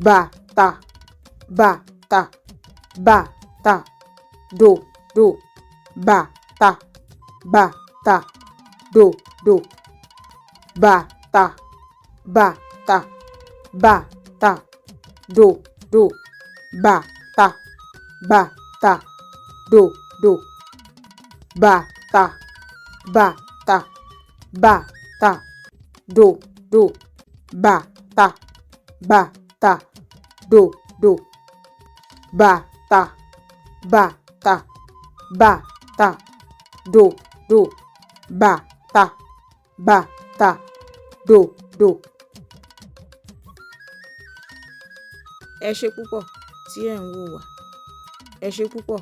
bàtà, bàtà, bàtà, do, bàtà, bàtà, do, bàtà, bàtà, bàtà, do, bàtà, bàtà, do, bàtà, bàtà, bàtà, do, bàtà, bàtà, do, bàtà, bàtà, bàtà, do, bàtà, bàtà, do. Ẹ ṣé púpọ̀ tí ẹ̀ ń wò wá. Ẹ ṣé púpọ̀.